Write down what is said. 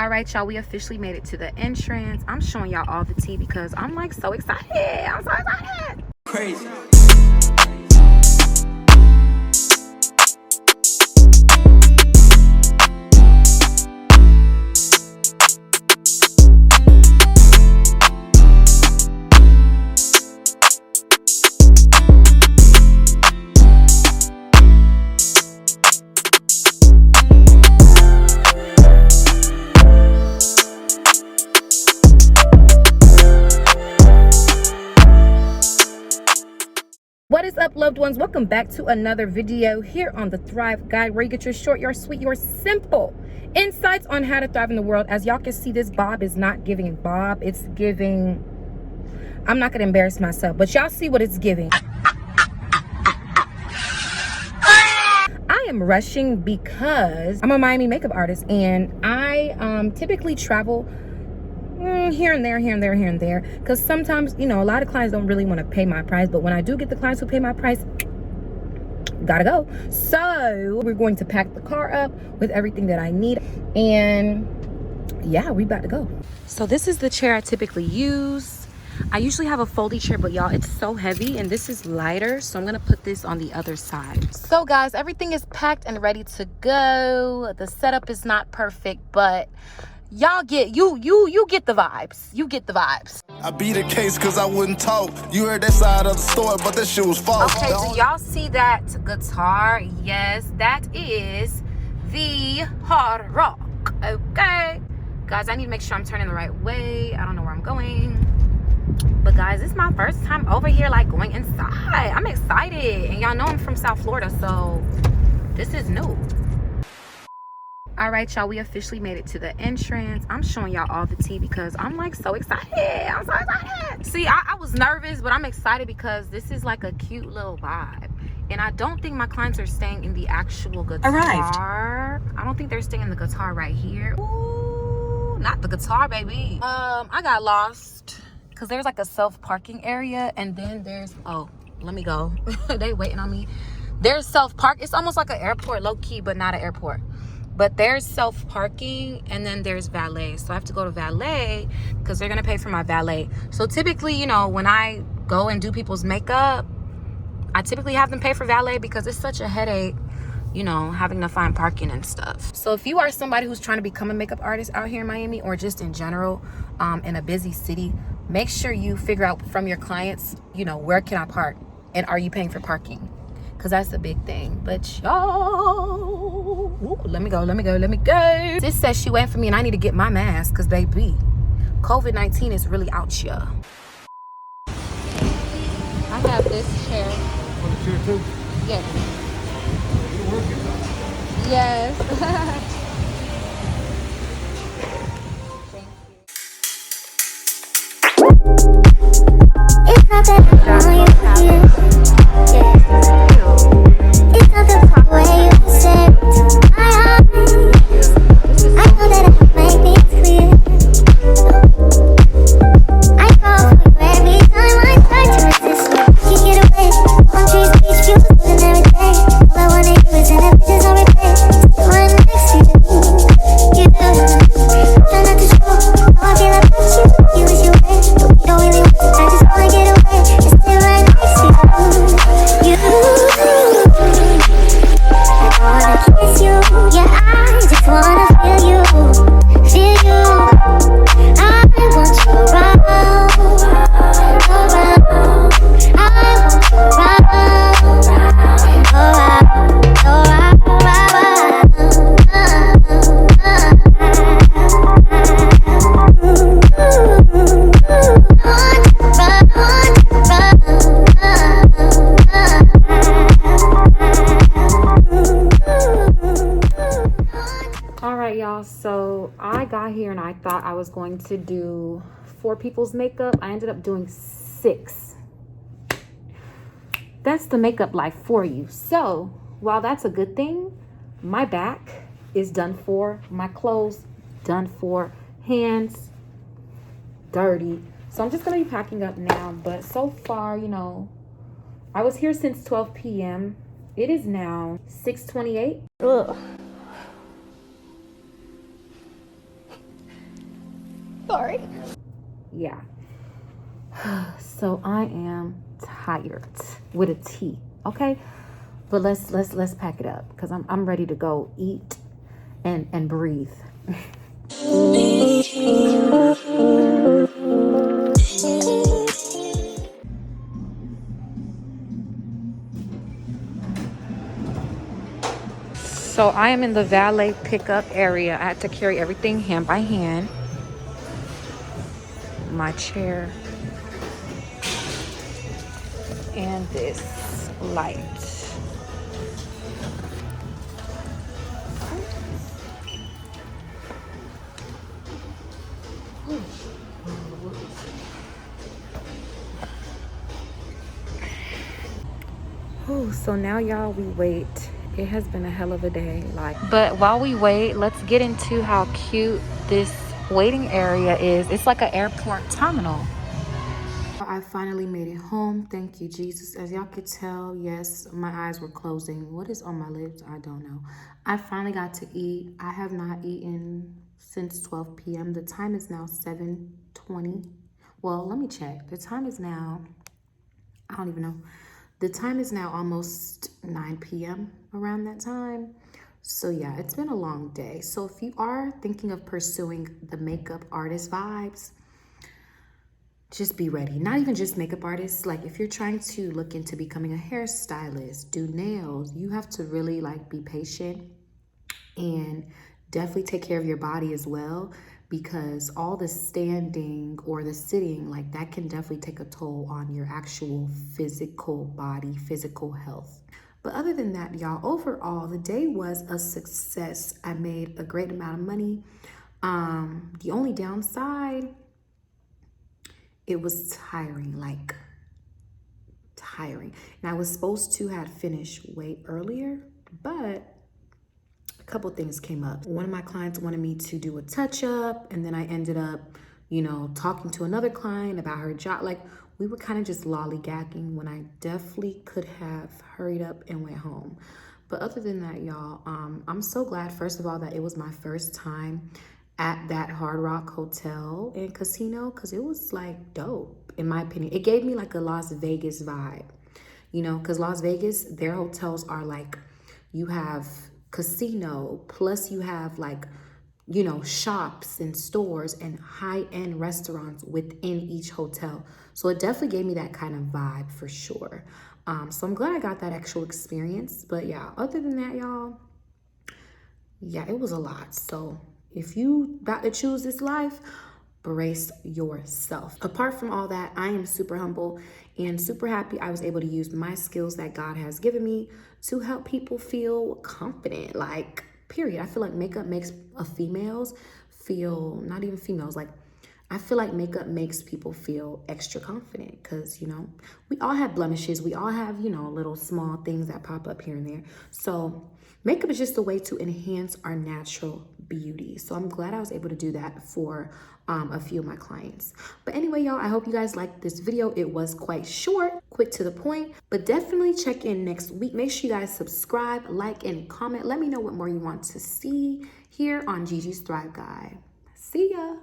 All right, y'all, we officially made it to the entrance. I'm showing y'all all the tea because I'm like so excited. I'm so excited. Crazy. What is up, loved ones? Welcome back to another video here on the Thrive Guide, where you get your short, your sweet, your simple insights on how to thrive in the world. As y'all can see, this bob is not giving bob, it's giving, I'm not gonna embarrass myself, but y'all see what it's giving. I am rushing because I'm a Miami makeup artist, and I typically travel here and there, because sometimes, you know, a lot of clients don't really want to pay my price, but when I do get the clients who pay my price, gotta go. So we're going to pack the car up with everything that I need, and yeah, we about to go. So this is the chair I typically use. I usually have a foldy chair, but y'all, it's so heavy, and this is lighter, so I'm gonna put this on the other side. So guys, everything is packed and ready to go. The setup is not perfect, but y'all get you get the vibes. You get the vibes. I beat a case because I wouldn't talk. You heard that side of the story, but that shit was false. Okay, do y'all see that guitar? Yes, that is the Hardrock. Okay, guys, I need to make sure I'm turning the right way. I don't know where I'm going, but guys, this is my first time over here, like going inside. I'm excited, and y'all know I'm from South Florida, so this is new. All right, y'all, we officially made it to the entrance. I'm showing y'all all the tea because I'm like so excited. I'm so excited. See, I was nervous, but I'm excited because this is like a cute little vibe. And I don't think my clients are staying in the actual guitar. Arrived. I don't think they're staying in the guitar right here. Ooh, not the guitar, baby. I got lost because there's like a self-parking area, and then there's, oh, let me go. They waiting on me. There's self-park. It's almost like an airport, low-key, but not an airport. But there's self-parking, and then there's valet. So I have to go to valet because they're gonna pay for my valet. So typically, you know, when I go and do people's makeup, I typically have them pay for valet because it's such a headache, you know, having to find parking and stuff. So if you are somebody who's trying to become a makeup artist out here in Miami, or just in general, in a busy city, make sure you figure out from your clients, you know, where can I park, and are you paying for parking? Because that's a big thing. But y'all, let me go. Sis says she waiting for me, and I need to get my mask because, baby, COVID-19 is really out here. I have this chair. Oh, the chair too? Yes. You're working. Yes. It's not that I know you feel. It's not the way you said it to my eyes. I know that I make it clear. I fall for you every time I try to resist you. Can't get away. On trees, beach views, and every day. All I wanna do is end up just on replay. Still right next to you. You do. Try not to show how I feel about you. You wish you were, but we don't really want to. I just wanna get away. It's still right next to you. I don't wanna kiss you. Yeah, I just wanna feel you. Feel you. I want you around. I want you All right, y'all, so I got here and I thought I was going to do 4 people's makeup. I ended up doing 6. That's the makeup life for you. So while that's a good thing, my back is done for, my clothes done for, hands dirty. So I'm just gonna be packing up now. But so far, you know, I was here since 12 p.m. It is now 6:28. Ugh. Sorry. Yeah. So I am tired with a T. Okay. But let's pack it up because I'm ready to go eat and breathe. So I am in the valet pickup area. I had to carry everything hand by hand. My chair and this light. Ooh, so now y'all, we wait. It has been a hell of a day. But while we wait, let's get into how cute this waiting area is. It's like an airport terminal. I finally made it home. Thank you, Jesus. As y'all could tell, yes, my eyes were closing. What is on my lips? I don't know. I finally got to eat. I have not eaten since 12 p.m. The time is now 7:20. Well, let me check. The time is now, I don't even know. The time is now almost 9 p.m. around that time. So yeah, it's been a long day. So if you are thinking of pursuing the makeup artist vibes, just be ready. Not even just makeup artists. Like if you're trying to look into becoming a hairstylist, do nails, you have to really like be patient and definitely take care of your body as well, because all the standing or the sitting, like that can definitely take a toll on your actual physical body, physical health. But other than that, y'all, overall, the day was a success. I made a great amount of money. The only downside, it was tiring, like tiring. And I was supposed to have finished way earlier, but a couple things came up. One of my clients wanted me to do a touch up, and then I ended up, you know, talking to another client about her job. Like we were kind of just lollygagging when I definitely could have hurried up and went home. But other than that, y'all, I'm so glad, first of all, that it was my first time at that Hardrock hotel and casino, because it was like dope, in my opinion. It gave me like a Las Vegas vibe, you know, because Las Vegas, their hotels are like, you have casino, plus you have like, you know, shops and stores and high-end restaurants within each hotel. So it definitely gave me that kind of vibe for sure. So I'm glad I got that actual experience. But yeah, other than that, y'all, yeah, it was a lot. So if you about to choose this life, brace yourself. Apart from all that, I am super humble and super happy I was able to use my skills that God has given me to help people feel confident, like, period. I feel like makeup makes females feel, not even females, like, I feel like makeup makes people feel extra confident because, you know, we all have blemishes. We all have, you know, little small things that pop up here and there. So makeup is just a way to enhance our natural beauty. So I'm glad I was able to do that for a few of my clients. But anyway, y'all, I hope you guys liked this video. It was quite short, quick to the point, but definitely check in next week. Make sure you guys subscribe, like, and comment. Let me know what more you want to see here on Gigi's Thrive Guide. See ya.